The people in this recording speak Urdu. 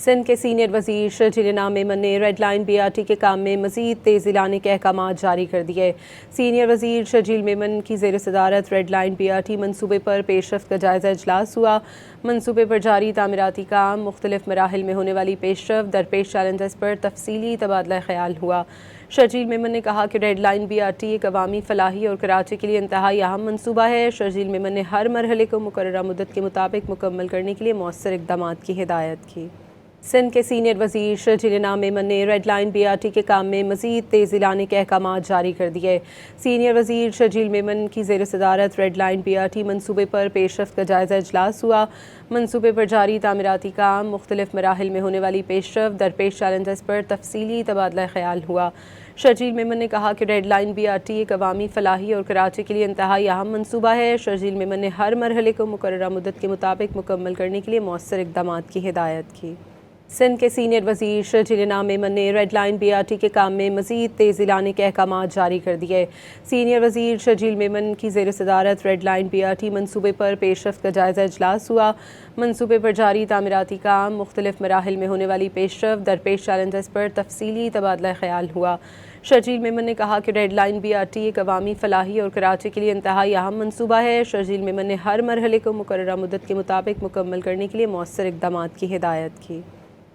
سندھ کے سینئر وزیر شرجیل انعام میمن نے ریڈ لائن BRT کے کام میں مزید تیزی لانے کے احکامات جاری کر دیے۔ سینئر وزیر شرجیل میمن کی زیر صدارت ریڈ لائن BRT منصوبے پر پیش رفت کا جائزہ اجلاس ہوا۔ منصوبے پر جاری تعمیراتی کام، مختلف مراحل میں ہونے والی پیش رفت، درپیش چیلنجز پر تفصیلی تبادلہ خیال ہوا۔ شرجیل میمن نے کہا کہ ریڈ لائن BRT ایک عوامی فلاحی اور کراچی کے لیے انتہائی اہم منصوبہ ہے۔ شرجیل میمن نے ہر مرحلے کو مقررہ مدت کے مطابق مکمل کرنے کے لیے مؤثر اقدامات کی ہدایت کی۔ سندھ کے سینئر وزیر شرجیل انعام میمن نے ریڈ لائن BRT کے کام میں مزید تیزی لانے کے احکامات جاری کر دیے۔ سینئر وزیر شرجیل میمن کی زیر صدارت ریڈ لائن BRT منصوبے پر پیش رفت کا جائزہ اجلاس ہوا۔ منصوبے پر جاری تعمیراتی کام، مختلف مراحل میں ہونے والی پیش رفت، درپیش چیلنجز پر تفصیلی تبادلہ خیال ہوا۔ شرجیل میمن نے کہا کہ ریڈ لائن BRT ایک عوامی فلاحی اور کراچی کے لیے انتہائی اہم منصوبہ ہے۔ شرجیل میمن نے ہر مرحلے کو مقررہ مدت کے مطابق مکمل کرنے کے لیے مؤثر اقدامات کی ہدایت کی۔ سندھ کے سینئر وزیر شرجیل انعام میمن نے ریڈ لائن BRT کے کام میں مزید تیزی لانے کے احکامات جاری کر دیے۔ سینئر وزیر شرجیل میمن کی زیر صدارت ریڈ لائن BRT منصوبے پر پیش رفت کا جائزہ اجلاس ہوا۔ منصوبے پر جاری تعمیراتی کام، مختلف مراحل میں ہونے والی پیش رفت، درپیش چیلنجز پر تفصیلی تبادلہ خیال ہوا۔ شرجیل میمن نے کہا کہ ریڈ لائن BRT ایک عوامی فلاحی اور کراچی کے لیے انتہائی اہم منصوبہ ہے۔ شرجیل میمن نے ہر مرحلے کو مقررہ مدت کے مطابق مکمل کرنے کے لیے مؤثر اقدامات کی ہدایت کی۔